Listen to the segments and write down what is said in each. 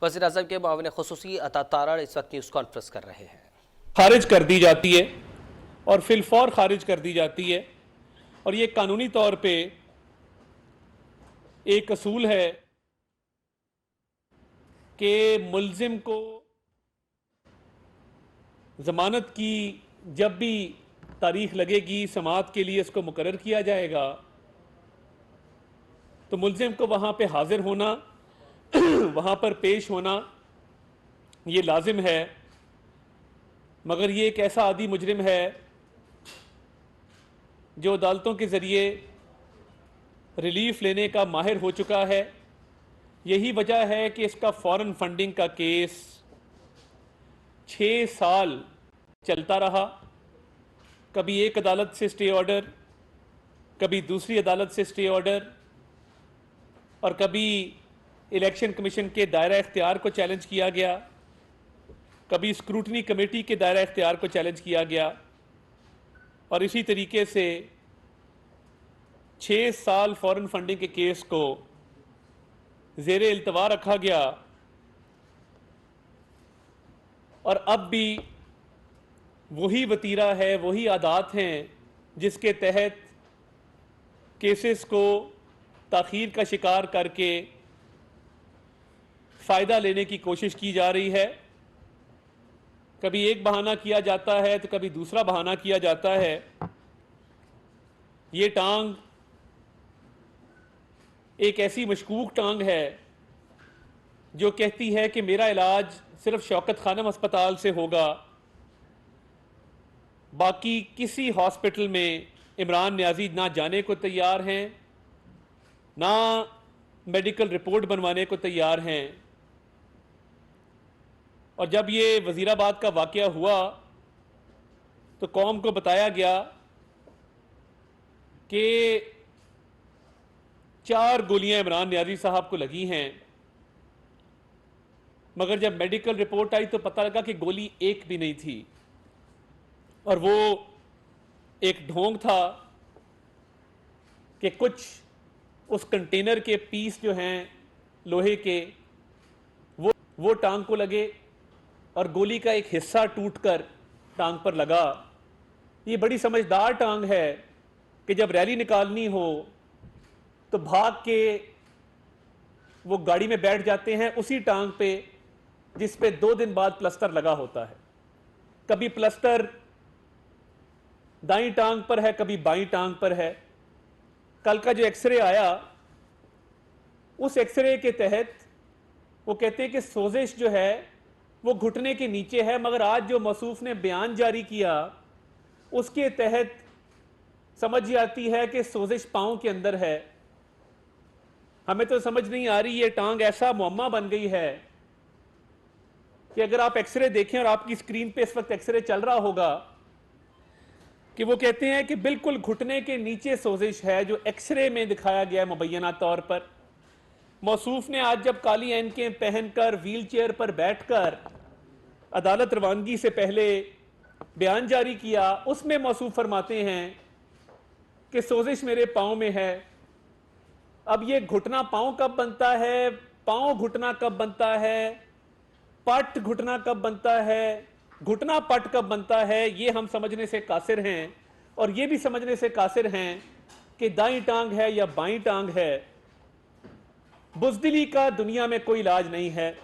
वज़ीर-ए-आज़म के मुआविन ख़ुसूसी अता तारड़ इस वक्त न्यूज़ कॉन्फ्रेंस कर रहे हैं। खारिज कर दी जाती है और फिलफौर खारिज कर दी जाती है, और ये कानूनी तौर पे एक असूल है कि मुल्जिम को ज़मानत की जब भी तारीख लगेगी, समाअत के लिए इसको मुकर्रर किया जाएगा, तो मुल्जिम को वहाँ पे हाजिर होना, वहाँ पर पेश होना ये लाजिम है। मगर ये एक ऐसा आदी मुजरिम है जो अदालतों के ज़रिए रिलीफ लेने का माहिर हो चुका है। यही वजह है कि इसका फॉरेन फंडिंग का केस 6 साल चलता रहा। कभी एक अदालत से स्टे ऑर्डर, कभी दूसरी अदालत से स्टे ऑर्डर, और कभी इलेक्शन कमीशन के दायरा इख्तियार को चैलेंज किया गया, कभी स्क्रूटनी कमेटी के दायरा इख्तियार को चैलेंज किया गया, और इसी तरीके से 6 साल फॉरेन फंडिंग के केस को ज़ेरे इल्तवा रखा गया। और अब भी वही वतीरा है, वही आदात हैं जिसके तहत केसेस को ताख़ीर का शिकार करके फ़ायदा लेने की कोशिश की जा रही है। कभी एक बहाना किया जाता है तो कभी दूसरा बहाना किया जाता है। ये टांग एक ऐसी मशकूक टांग है जो कहती है कि मेरा इलाज सिर्फ शौकत खानम अस्पताल से होगा, बाकी किसी हॉस्पिटल में इमरान न्याजी ना जाने को तैयार हैं, ना मेडिकल रिपोर्ट बनवाने को तैयार हैं। और जब ये वज़ीराबाद का वाक़या हुआ तो कौम को बताया गया कि 4 गोलियां इमरान न्याजी साहब को लगी हैं, मगर जब मेडिकल रिपोर्ट आई तो पता लगा कि गोली एक भी नहीं थी, और वो एक ढोंग था कि कुछ उस कंटेनर के पीस जो हैं लोहे के वो टांग को लगे और गोली का एक हिस्सा टूटकर टांग पर लगा। ये बड़ी समझदार टांग है कि जब रैली निकालनी हो तो भाग के वो गाड़ी में बैठ जाते हैं उसी टांग पे जिस पे 2 दिन बाद प्लस्तर लगा होता है। कभी प्लस्तर दाईं टांग पर है, कभी बाईं टांग पर है। कल का जो एक्सरे आया, उस एक्सरे के तहत वो कहते हैं कि सोजिश जो है वो घुटने के नीचे है, मगर आज जो मौसूफ ने बयान जारी किया उसके तहत समझ आती है कि सोजिश पांव के अंदर है। हमें तो समझ नहीं आ रही, ये टांग ऐसा मुअम्मा बन गई है कि अगर आप एक्सरे देखें, और आपकी स्क्रीन पे इस वक्त एक्सरे चल रहा होगा, कि वो कहते हैं कि बिल्कुल घुटने के नीचे सोजिश है जो एक्सरे में दिखाया गया है मुबैना तौर पर। मौसूफ ने आज जब काली ऐनकें पहनकर व्हील चेयर पर बैठकर अदालत रवानगी से पहले बयान जारी किया, उसमें मौसूफ फरमाते हैं कि सोजिश मेरे पाँव में है। अब ये घुटना पाँव कब बनता है, पाँव घुटना कब बनता है, पट घुटना कब बनता है, घुटना पट कब बनता है, ये हम समझने से कासिर हैं। और ये भी समझने से कासिर हैं कि दाईं टांग है या बाईं टांग है। बुज़दिली का दुनिया में कोई इलाज नहीं है।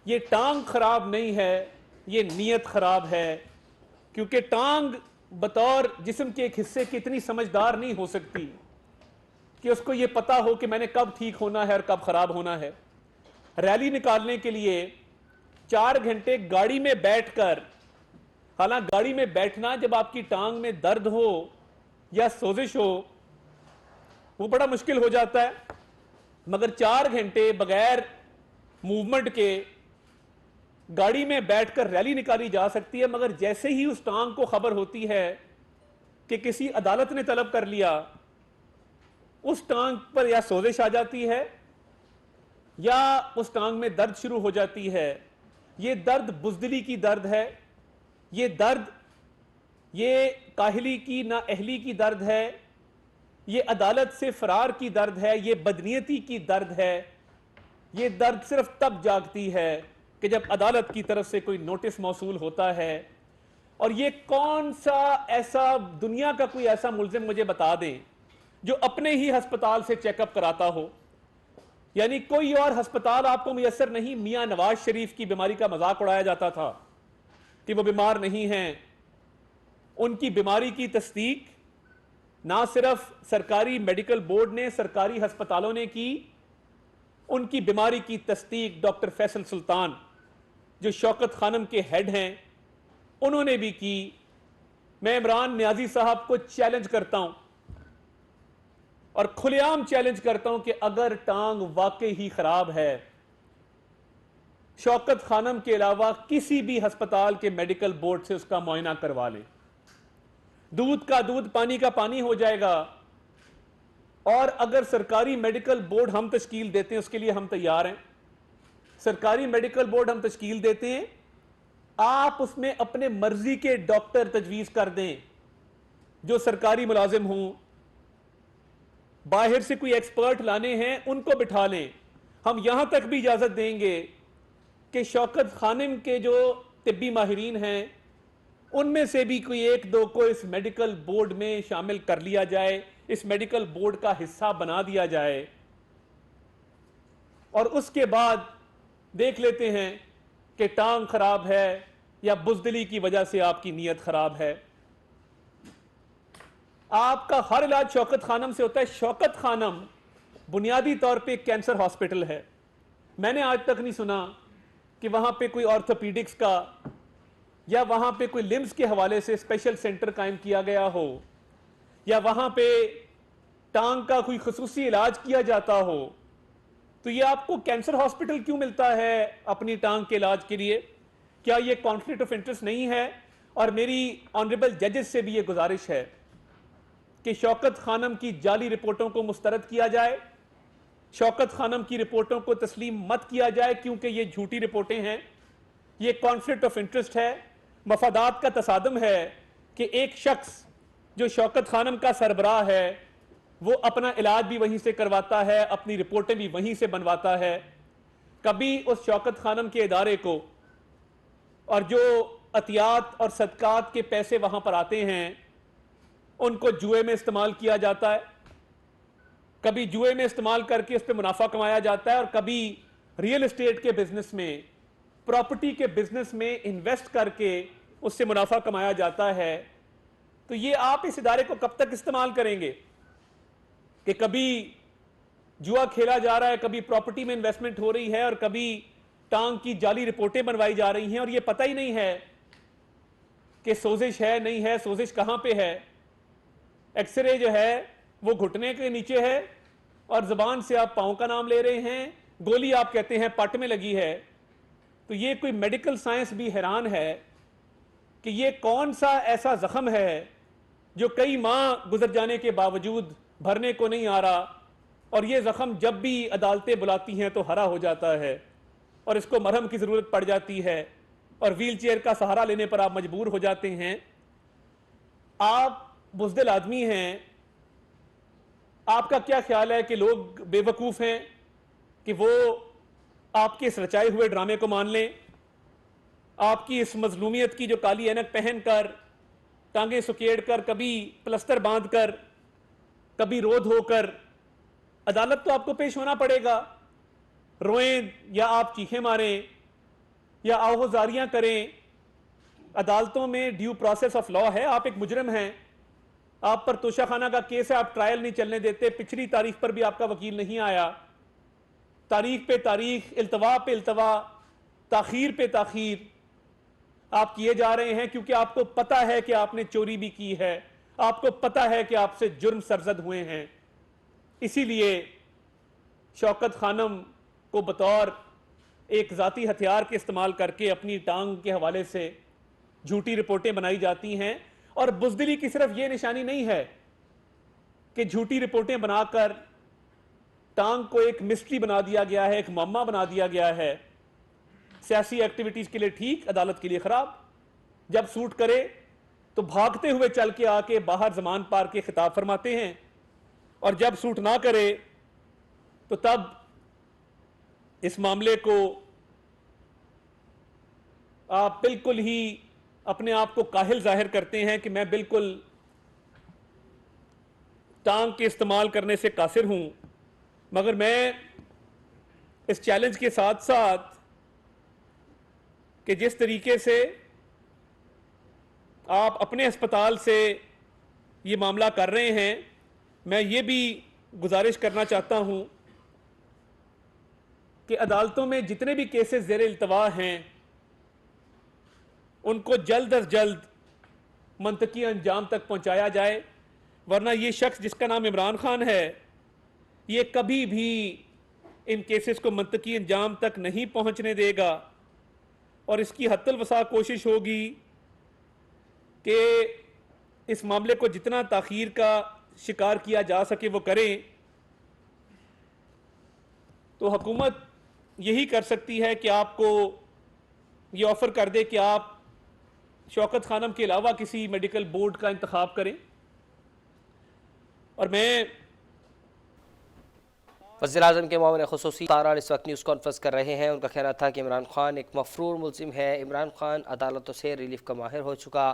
ये टांग खराब नहीं है, ये नीयत खराब है, क्योंकि टांग बतौर जिस्म के एक हिस्से की इतनी समझदार नहीं हो सकती कि उसको ये पता हो कि मैंने कब ठीक होना है और कब खराब होना है। रैली निकालने के लिए 4 घंटे गाड़ी में बैठकर, हालांकि गाड़ी में बैठना जब आपकी टांग में दर्द हो या सोजिश हो वो बड़ा मुश्किल हो जाता है, मगर 4 घंटे बगैर मूवमेंट के गाड़ी में बैठकर रैली निकाली जा सकती है। मगर जैसे ही उस टांग को खबर होती है कि किसी अदालत ने तलब कर लिया, उस टांग पर या सोजिश आ जाती है या उस टांग में दर्द शुरू हो जाती है। ये दर्द बुज़दिली की दर्द है, ये दर्द ये काहिली की ना अहली की दर्द है, ये अदालत से फरार की दर्द है, ये बदनीयती की दर्द है, ये दर्द सिर्फ तब जागती है कि जब अदालत की तरफ से कोई नोटिस मौसूल होता है। और ये कौन सा ऐसा दुनिया का कोई ऐसा मुल्जिम मुझे बता दें जो अपने ही अस्पताल से चेकअप कराता हो। यानी कोई और अस्पताल आपको मुयस्सर नहीं। मियां नवाज शरीफ की बीमारी का मजाक उड़ाया जाता था कि वो बीमार नहीं हैं। उनकी बीमारी की तस्दीक ना सिर्फ सरकारी मेडिकल बोर्ड ने, सरकारी अस्पतालों ने की, उनकी बीमारी की तस्दीक डॉक्टर फैसल सुल्तान जो शौकत खानम के हेड हैं उन्होंने भी की। मैं इमरान नियाजी साहब को चैलेंज करता हूं और खुलेआम चैलेंज करता हूं कि अगर टांग वाकई ही खराब है, शौकत खानम के अलावा किसी भी अस्पताल के मेडिकल बोर्ड से उसका मुआयना करवा लें। दूध का दूध, पानी का पानी हो जाएगा। और अगर सरकारी मेडिकल बोर्ड हम तश्कील देते हैं, उसके लिए हम तैयार हैं। सरकारी मेडिकल बोर्ड हम तश्कील देते हैं, आप उसमें अपने मर्जी के डॉक्टर तजवीज कर दें जो सरकारी मुलाजिम हों। बाहर से कोई एक्सपर्ट लाने हैं, उनको बिठा लें। हम यहां तक भी इजाजत देंगे कि शौकत खानम के जो तिब्बी माहिरीन हैं उनमें से भी कोई एक दो को इस मेडिकल बोर्ड में शामिल कर लिया जाए, इस मेडिकल बोर्ड का हिस्सा बना दिया जाए। और उसके बाद देख लेते हैं कि टांग खराब है या बुज़दिली की वजह से आपकी नीयत खराब है। आपका हर इलाज शौकत खानम से होता है। शौकत खानम बुनियादी तौर पे कैंसर हॉस्पिटल है। मैंने आज तक नहीं सुना कि वहां पे कोई ऑर्थोपीडिक्स का या वहां पे कोई लिम्स के हवाले से स्पेशल सेंटर कायम किया गया हो, या वहां पे टांग का कोई खुसूसी इलाज किया जाता हो। तो ये आपको कैंसर हॉस्पिटल क्यों मिलता है अपनी टांग के इलाज के लिए? क्या ये कॉन्फ्लिक्ट ऑफ इंटरेस्ट नहीं है? और मेरी ऑनरेबल जजेस से भी ये गुजारिश है कि शौकत खानम की जाली रिपोर्टों को मुस्तरद किया जाए। शौकत खानम की रिपोर्टों को तस्लीम मत किया जाए, क्योंकि ये झूठी रिपोर्टें हैं। ये कॉन्फ्लिक्ट ऑफ इंटरेस्ट है, मफादात का तसादम है कि एक शख्स जो शौकत खानम का सरबराह है वो अपना इलाज भी वहीं से करवाता है, अपनी रिपोर्टें भी वहीं से बनवाता है। कभी उस शौकत खानम के इदारे को और जो अतियात और सदकात के पैसे वहां पर आते हैं उनको जुए में इस्तेमाल किया जाता है। कभी जुए में इस्तेमाल करके उस पर मुनाफा कमाया जाता है, और कभी रियल एस्टेट के बिजनेस में, प्रॉपर्टी के बिजनेस में इन्वेस्ट करके उससे मुनाफा कमाया जाता है। तो ये आप इस इदारे को कब तक इस्तेमाल करेंगे कि कभी जुआ खेला जा रहा है, कभी प्रॉपर्टी में इन्वेस्टमेंट हो रही है, और कभी टांग की जाली रिपोर्टें बनवाई जा रही हैं, और ये पता ही नहीं है कि सोजिश है नहीं है, सोजिश कहां पे है। एक्सरे जो है वो घुटने के नीचे है और जुबान से आप पांव का नाम ले रहे हैं, गोली आप कहते हैं पट में लगी है। तो ये कोई मेडिकल साइंस भी हैरान है कि ये कौन सा ऐसा जख्म है जो कई माह गुजर जाने के बावजूद भरने को नहीं आ रहा, और ये जख्म जब भी अदालतें बुलाती हैं तो हरा हो जाता है और इसको मरहम की जरूरत पड़ जाती है और व्हील चेयर का सहारा लेने पर आप मजबूर हो जाते हैं। आप बुज़दिल आदमी हैं, आपका क्या ख्याल है कि लोग बेवकूफ हैं कि वो आपके इस रचाए हुए ड्रामे को मान लें? आपकी इस मजलूमियत की जो काली ऐनक पहनकर, टांगे सुकेड़ कर, कभी प्लस्तर बांधकर, कभी रोध होकर अदालत तो आपको पेश होना पड़ेगा। रोएं या आप चीखें मारें या आहोजारियां करें, अदालतों में ड्यू प्रोसेस ऑफ लॉ है। आप एक मुजरिम हैं, आप पर तोशाखाना का केस है, आप ट्रायल नहीं चलने देते। पिछली तारीख पर भी आपका वकील नहीं आया, तारीख पे तारीख, इल्तवा पे इल्तवा, ताखीर पे ताखीर आप किए जा रहे हैं, क्योंकि आपको पता है कि आपने चोरी भी की है, आपको पता है कि आपसे जुर्म सरजद हुए हैं। इसीलिए शौकत खानम को बतौर एक जाती हथियार के इस्तेमाल करके अपनी टांग के हवाले से झूठी रिपोर्टें बनाई जाती हैं। और बुज़दिली की सिर्फ ये निशानी नहीं है कि झूठी रिपोर्टें बनाकर टांग को एक मिस्ट्री बना दिया गया है, एक मम्मा बना दिया गया है। सियासी एक्टिविटीज के लिए ठीक, अदालत के लिए खराब। जब सूट करे तो भागते हुए चल के आके बाहर जमान पार के खिताब फरमाते हैं, और जब सूट ना करे तो तब इस मामले को आप बिल्कुल ही अपने आप को काहिल जाहिर करते हैं कि मैं बिल्कुल टांग के इस्तेमाल करने से कासिर हूं, मगर मैं इस चैलेंज के साथ साथ कि जिस तरीके से आप अपने अस्पताल से ये मामला कर रहे हैं, मैं ये भी गुजारिश करना चाहता हूं कि अदालतों में जितने भी केसेस ज़ेर इल्तवा हैं उनको जल्द अज जल्द मंतकी अंजाम तक पहुंचाया जाए, वरना ये शख्स जिसका नाम इमरान खान है ये कभी भी इन केसेस को मंतकी अंजाम तक नहीं पहुंचने देगा और इसकी हत्तल वसा कोशिश होगी कि इस मामले को जितना ताखीर का शिकार किया जा सके वो करें। तो हुकूमत यही कर सकती है कि आपको ये ऑफ़र कर दे कि आप शौकत खानम के अलावा किसी मेडिकल बोर्ड का इंतखाब करें। और मैं वज़ीर-ए-आज़म के मामले ख़ुसूसी ताराड़ इस वक्त न्यूज़ कॉन्फ्रेंस कर रहे हैं। उनका कहना था कि इमरान खान एक मफरूर मुल्ज़िम है। इमरान खान अदालतों से रिलीफ का माहिर हो चुका।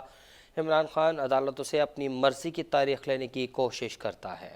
इमरान खान अदालतों से अपनी मर्ज़ी की तारीख लेने की कोशिश करता है।